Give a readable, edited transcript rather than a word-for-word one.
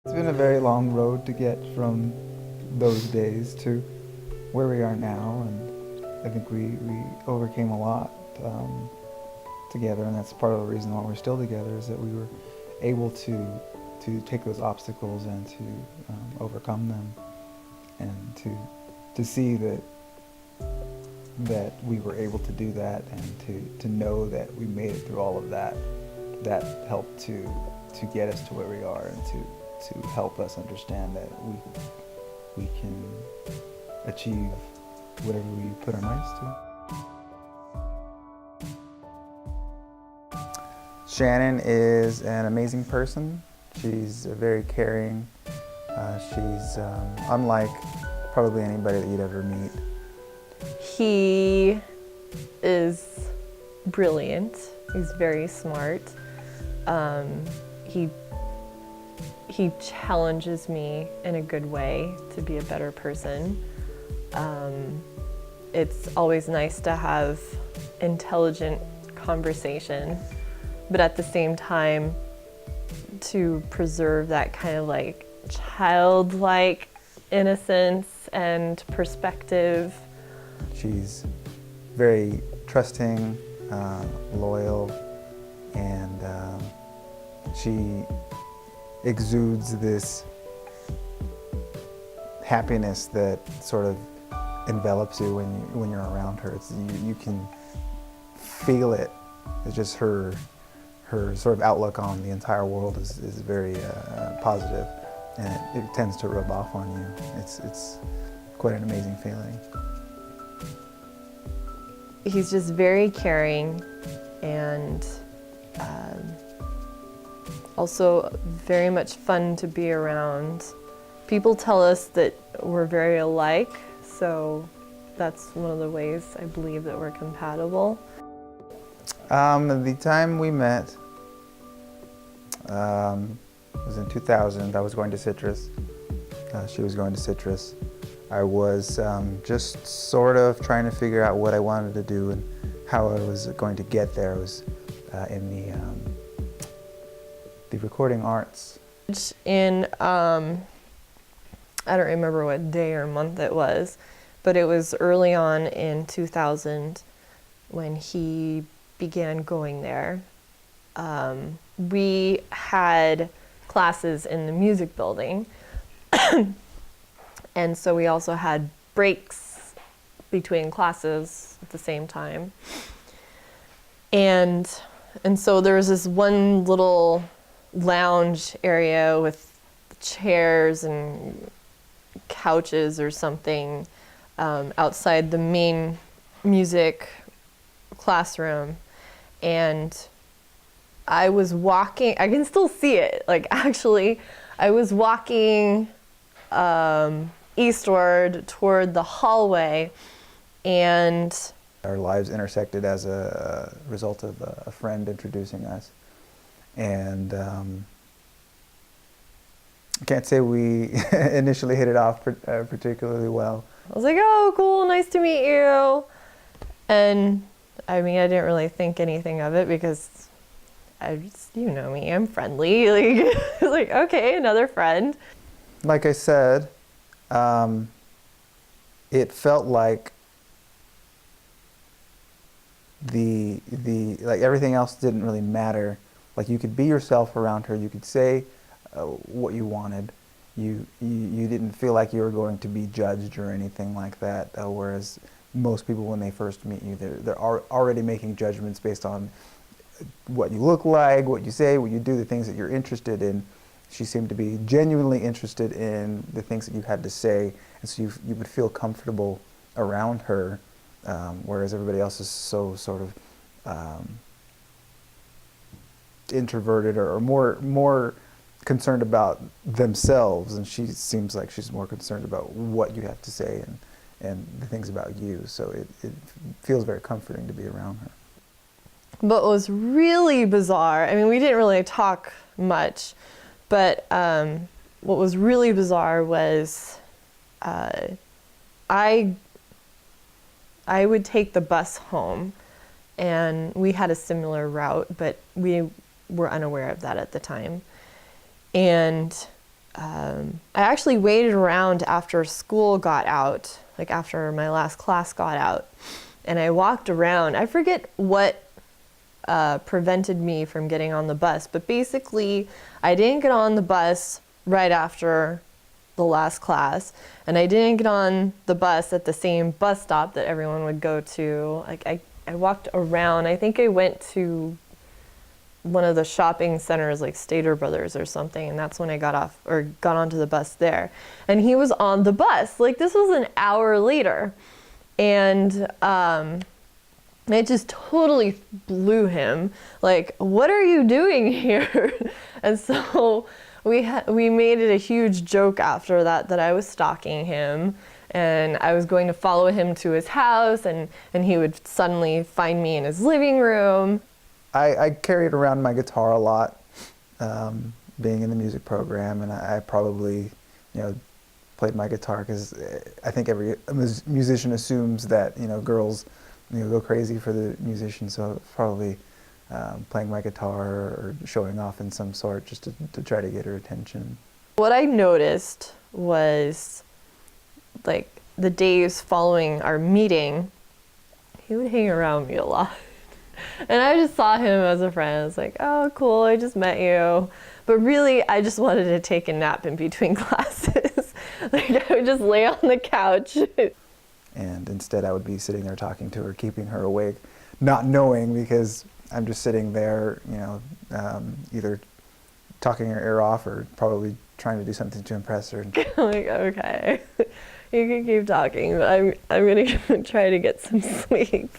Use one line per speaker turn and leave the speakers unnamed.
It's been a very long road to get from those days to where we are now, and I think we overcame a lot together, and that's part of the reason why we're still together, is that we were able to take those obstacles and to overcome them, and to see that we were able to do that, and to know that we made it through all of that. That helped to get us to where we are, and to help us understand that we can achieve whatever we put our minds to. Shannon is an amazing person. She's very caring. She's unlike probably anybody that you'd ever meet.
He is brilliant. He's very smart. He challenges me in a good way to be a better person. It's always nice to have intelligent conversation, but at the same time to preserve that kind of like childlike innocence and perspective.
She's very trusting, loyal, and she exudes this happiness that sort of envelops you when you're around her. You can feel it. It's just her sort of outlook on the entire world is very positive, and it tends to rub off on you. It's quite an amazing feeling.
He's just very caring, and also very much fun to be around. People tell us that we're very alike, so that's one of the ways I believe that we're compatible.
The time we met was in 2000. I was going to Citrus. She was going to Citrus. I was just sort of trying to figure out what I wanted to do and how I was going to get there. I was in the recording arts.
In, I don't remember what day or month it was, but it was early on in 2000 when he began going there. We had classes in the music building, and so we also had breaks between classes at the same time. And so there was this one little lounge area with chairs and couches or something outside the main music classroom, and I was walking, I can still see it, like actually, I was walking eastward toward the hallway, and
our lives intersected as a result of a friend introducing us. And I can't say we initially hit it off particularly well.
I was like, oh, cool, nice to meet you. And I mean, I didn't really think anything of it because you know me, I'm friendly. Like okay, another friend.
Like I said, it felt like like everything else didn't really matter. Like you could be yourself around her. You could say what you wanted. You didn't feel like you were going to be judged or anything like that. Whereas most people, when they first meet you, they're already making judgments based on what you look like, what you say, what you do, the things that you're interested in. She seemed to be genuinely interested in the things that you had to say, and so you would feel comfortable around her, whereas everybody else is so sort of introverted or more concerned about themselves, and she seems like she's more concerned about what you have to say and the things about you. So it feels very comforting to be around her.
But what was really bizarre, I mean, we didn't really talk much, but what was really bizarre was I would take the bus home, and we had a similar route, but we were unaware of that at the time. And I actually waited around after school got out, like after my last class got out, and I walked around. I forget what prevented me from getting on the bus, but basically I didn't get on the bus right after the last class, and I didn't get on the bus at the same bus stop that everyone would go to. Like I walked around. I think I went to one of the shopping centers like Stater Brothers or something, and that's when I got off or got onto the bus there. And he was on the bus. Like this was an hour later. And it just totally blew him. Like, what are you doing here? And so we made it a huge joke after that I was stalking him, and I was going to follow him to his house, and he would suddenly find me in his living room.
I carried around my guitar a lot, being in the music program, and I probably, played my guitar because I think every musician assumes that, girls, go crazy for the musician, so probably playing my guitar or showing off in some sort just to try to get her attention.
What I noticed was, like, the days following our meeting, he would hang around me a lot. And I just saw him as a friend. I was like, oh, cool, I just met you. But really, I just wanted to take a nap in between classes. Like, I would just lay on the couch.
And instead, I would be sitting there talking to her, keeping her awake, not knowing, because I'm just sitting there, either talking her ear off or probably trying to do something to impress her.
I'm like, okay, you can keep talking, but I'm gonna try to get some sleep.